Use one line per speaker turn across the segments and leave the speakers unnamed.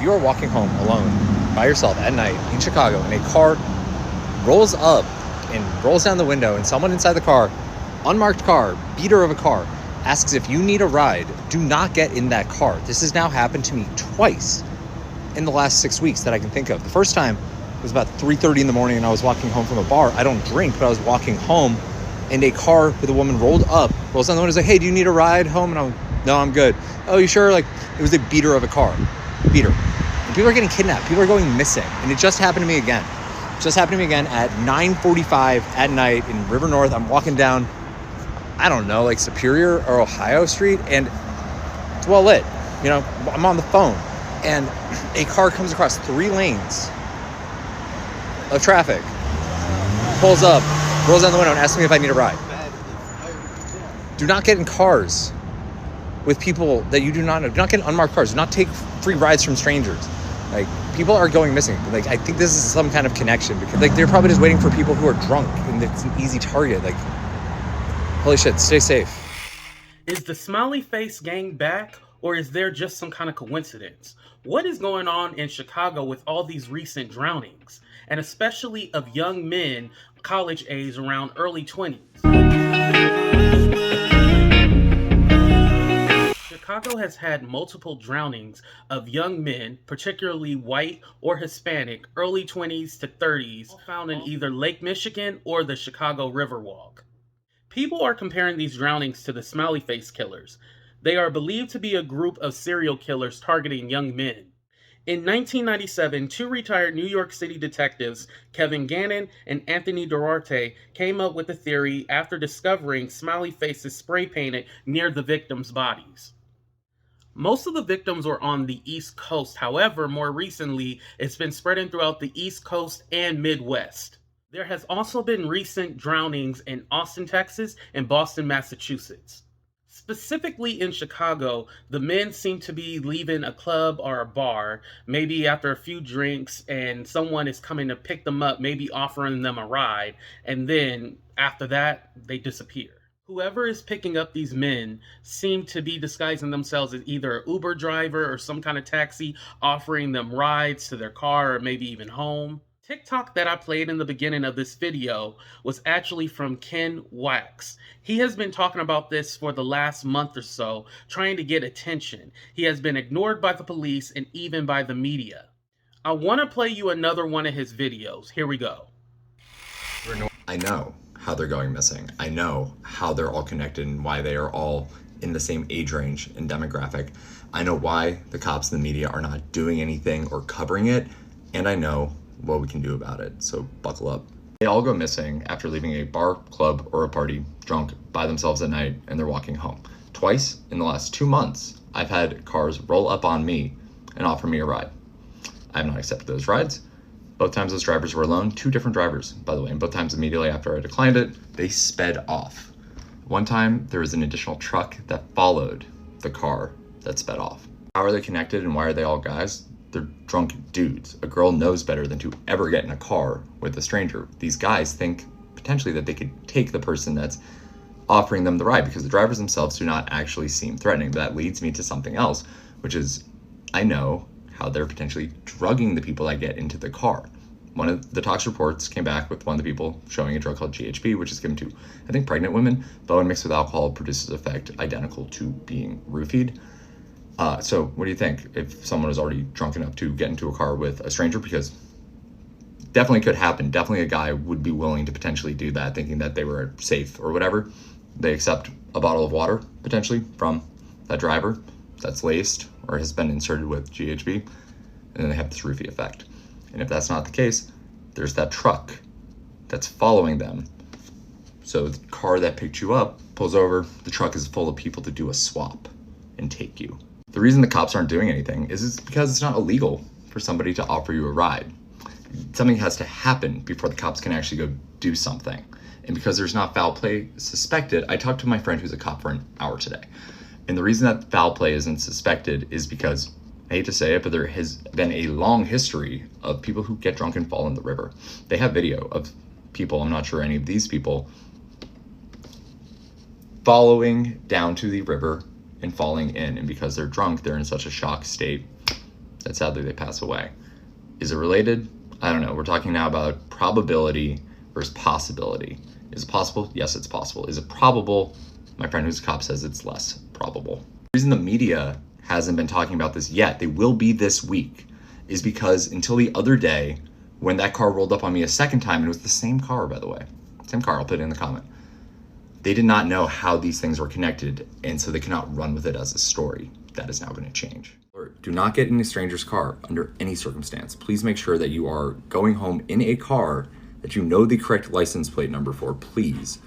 you are walking home alone by yourself at night in Chicago and a car rolls up and rolls down the window and someone inside the car, unmarked car, beater of a car, asks if you need a ride, do not get in that car. This has now happened to me twice in the last 6 weeks that I can think of. The first time was about 3:30 in the morning and I was walking home from a bar. I don't drink, but I was walking home and a car with a woman rolls down the window and was like, hey, do you need a ride home? And I'm like, no, I'm good. Oh, you sure? Like, it was a beater of a car. Beater. And people are getting kidnapped. People are going missing. And it just happened to me again. It just happened to me again at 9:45 at night in River North. I'm walking down, I don't know, like Superior or Ohio Street, and it's well lit. You know, I'm on the phone and a car comes across 3 lanes of traffic, pulls up, rolls down the window and asks me if I need a ride. Do not get in cars with people that you do not know. Do not get in unmarked cars. Do not take free rides from strangers. Like, people are going missing. Like, I think this is some kind of connection because, like, they're probably just waiting for people who are drunk and it's an easy target. Like, holy shit, stay safe.
Is the Smiley Face Gang back, or is there just some kind of coincidence? What is going on in Chicago with all these recent drownings, and especially of young men, college age around early 20s? Chicago has had multiple drownings of young men, particularly white or Hispanic, early 20s to 30s, found in either Lake Michigan or the Chicago Riverwalk. People are comparing these drownings to the Smiley Face killers. They are believed to be a group of serial killers targeting young men. In 1997, 2 retired New York City detectives, Kevin Gannon and Anthony Duarte, came up with a theory after discovering smiley faces spray painted near the victims' bodies. Most of the victims were on the East Coast. However, more recently, it's been spreading throughout the East Coast and Midwest. There has also been recent drownings in Austin, Texas, and Boston, Massachusetts. Specifically in Chicago, the men seem to be leaving a club or a bar, maybe after a few drinks, and someone is coming to pick them up, maybe offering them a ride, and then after that, they disappear. Whoever is picking up these men seem to be disguising themselves as either an Uber driver or some kind of taxi, offering them rides to their car or maybe even home. TikTok that I played in the beginning of this video was actually from Ken Wax. He has been talking about this for the last month or so, trying to get attention. He has been ignored by the police and even by the media. I want to play you another one of his videos. Here we go.
I know how they're going missing. I know how they're all connected and why they are all in the same age range and demographic. I know why the cops and the media are not doing anything or covering it, and I know what we can do about it, so buckle up. They all go missing after leaving a bar, club, or a party drunk by themselves at night and they're walking home. Twice in the last 2 months, I've had cars roll up on me and offer me a ride. I have not accepted those rides. Both times those drivers were alone, 2 different drivers, by the way, and both times immediately after I declined it, they sped off. One time, there was an additional truck that followed the car that sped off. How are they connected and why are they all guys? They're drunk dudes. A girl knows better than to ever get in a car with a stranger. These guys think potentially that they could take the person that's offering them the ride because the drivers themselves do not actually seem threatening. That leads me to something else, which is I know how they're potentially drugging the people that get into the car. One of the tox reports came back with one of the people showing a drug called GHB, which is given to, I think, pregnant women, but when mixed with alcohol produces an effect identical to being roofied. So what do you think if someone was already drunk enough to get into a car with a stranger? Because definitely could happen. Definitely a guy would be willing to potentially do that, thinking that they were safe or whatever. They accept a bottle of water, potentially, from that driver that's laced or has been inserted with GHB, and then they have this roofie effect. And if that's not the case, there's that truck that's following them. So the car that picked you up pulls over, the truck is full of people to do a swap and take you. The reason the cops aren't doing anything is it's because it's not illegal for somebody to offer you a ride. Something has to happen before the cops can actually go do something. And because there's not foul play suspected, I talked to my friend who's a cop for an hour today. And the reason that foul play isn't suspected is because, I hate to say it, but there has been a long history of people who get drunk and fall in the river. They have video of people, I'm not sure any of these people, following down to the river and falling in. And because they're drunk, they're in such a shock state, that sadly they pass away. Is it related? I don't know. We're talking now about probability versus possibility. Is it possible? Yes, it's possible. Is it probable? My friend who's a cop says it's less probable. The reason the media hasn't been talking about this yet, they will be this week, is because until the other day, when that car rolled up on me a second time, and it was the same car, by the way, same car, I'll put it in the comment, they did not know how these things were connected, and so they cannot run with it as a story. That is now going to change. Do not get in a stranger's car under any circumstance. Please make sure that you are going home in a car that you know the correct license plate number for, please.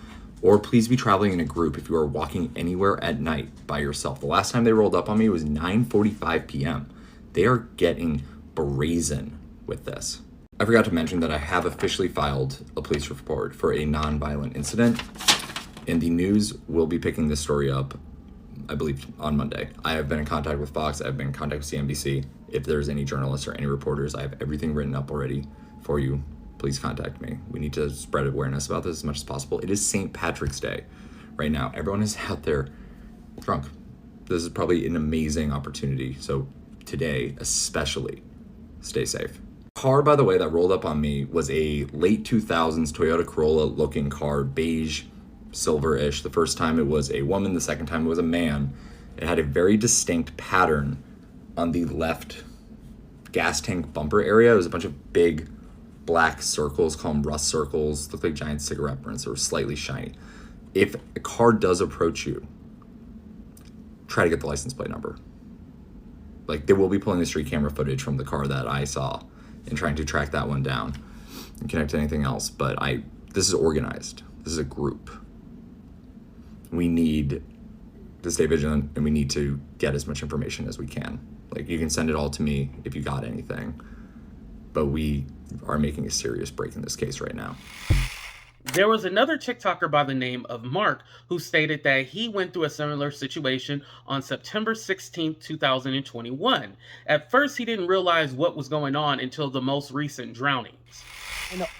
Or please be traveling in a group if you are walking anywhere at night by yourself. The last time they rolled up on me was 9:45 p.m. They are getting brazen with this. I forgot to mention that I have officially filed a police report for a non-violent incident, and the news will be picking this story up, I believe, on Monday. I have been in contact with Fox. I've been in contact with CNBC. If there's any journalists or any reporters, I have everything written up already for you. Please contact me. We need to spread awareness about this as much as possible. It is St. Patrick's Day right now. Everyone is out there drunk. This is probably an amazing opportunity. So today, especially, stay safe. The car, by the way, that rolled up on me was a late 2000s Toyota Corolla looking car, beige, silver-ish. The first time it was a woman, the second time it was a man. It had a very distinct pattern on the left gas tank bumper area. It was a bunch of big black circles, call them rust circles, look like giant cigarette burns. They were slightly shiny. If a car does approach you, try to get the license plate number. Like, they will be pulling the street camera footage from the car that I saw and trying to track that one down and connect to anything else. But this is organized. This is a group. We need to stay vigilant, and we need to get as much information as we can. Like, you can send it all to me if you got anything, but we are making a serious break in this case right now.
There was another TikToker by the name of Mark who stated that he went through a similar situation on September 16, 2021. At first, he didn't realize what was going on until the most recent drownings.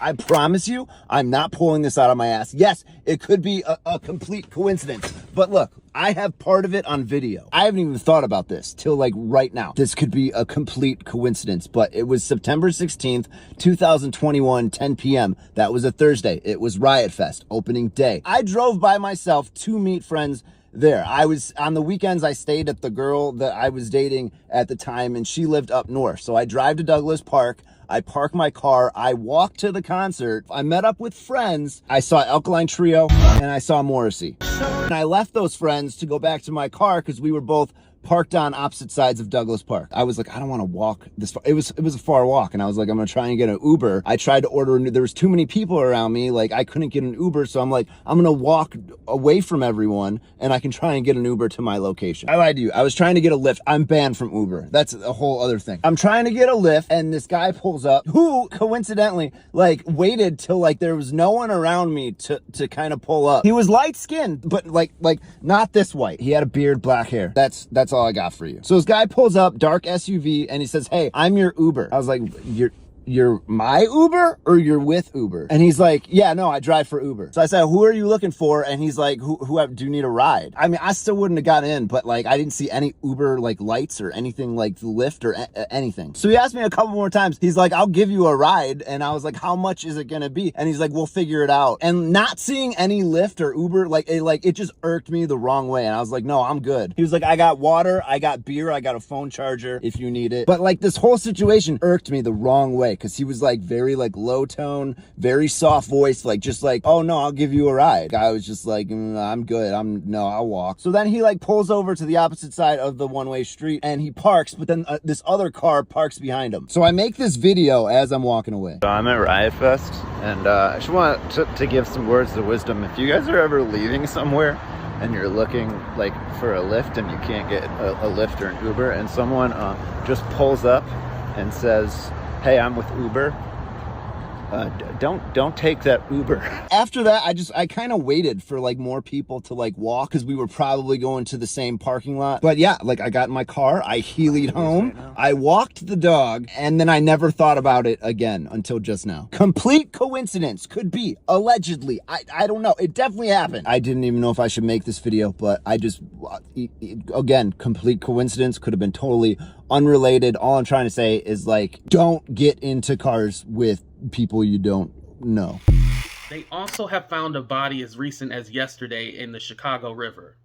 I promise you, I'm not pulling this out of my ass. Yes, it could be a complete coincidence. But look, I have part of it on video. I haven't even thought about this till like right now. This could be a complete coincidence, but it was September 16th, 2021, 10 p.m. That was a Thursday. It was Riot Fest, opening day. I drove by myself to meet friends there. I was on the weekends, I stayed at the girl that I was dating at the time, and she lived up north. So I drive to Douglas Park. I park my car, I walk to the concert, I met up with friends, I saw Alkaline Trio, and I saw Morrissey. And I left those friends to go back to my car because we were both parked on opposite sides of Douglas Park. I was like, I don't want to walk this far. It was a far walk, and I was like, I'm gonna try and get an Uber. I tried to order there was too many people around me, like I couldn't get an Uber, so I'm like, I'm gonna walk away from everyone and I can try and get an Uber to my location. I lied to you. I was trying to get a Lyft. I'm banned from Uber. That's a whole other thing. I'm trying to get a Lyft, and this guy pulls up who coincidentally like waited till like there was no one around me to kind of pull up. He was light skinned, but like not this white. He had a beard, black hair. That's all I got for you. So this guy pulls up, dark SUV, and he sasays, hey, I'm your Uber. I was like, you're my Uber or you're with Uber? And he's like, yeah, no, I drive for Uber. So I said, who are you looking for? And he's like, who do you need a ride? I mean, I still wouldn't have got in, but like, I didn't see any Uber like lights or anything like Lyft or anything. So he asked me a couple more times. He's like, I'll give you a ride. And I was like, how much is it gonna be? And he's like, we'll figure it out. And not seeing any Lyft or Uber, it just irked me the wrong way. And I was like, no, I'm good. He was like, I got water, I got beer, I got a phone charger if you need it. But like this whole situation irked me the wrong way, because he was like very like low tone, very soft voice, like just like, oh no, I'll give you a ride. I was just like, I'm good. I'll walk. So then he like pulls over to the opposite side of the one-way street and he parks, but then this other car parks behind him. So I make this video as I'm walking away.
So I'm at Riot Fest, and I just want to give some words of wisdom. If you guys are ever leaving somewhere and you're looking like for a Lyft and you can't get a Lyft or an Uber, and someone just pulls up and says, hey, I'm with Uber, don't take that Uber.
After that, I kind of waited for like more people to like walk because we were probably going to the same parking lot. But yeah, like I got in my car, I heeled home, I walked the dog, and then I never thought about it again until just now. Complete coincidence, could be, allegedly. I don't know. It definitely happened. I didn't even know if I should make this video, but I just, again, complete coincidence, could have been totally unrelated. All I'm trying to say is like, don't get into cars with people you don't know.
They also have found a body as recent as yesterday in the Chicago River.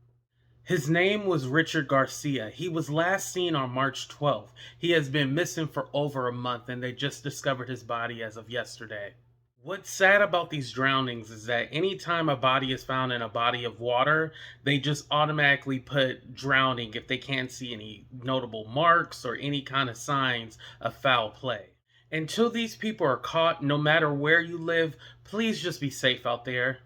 His name was Richard Garcia. He was last seen on March 12th. He has been missing for over a month, and they just discovered his body as of yesterday. What's sad about these drownings is that anytime a body is found in a body of water, they just automatically put drowning if they can't see any notable marks or any kind of signs of foul play. Until these people are caught, no matter where you live, please just be safe out there.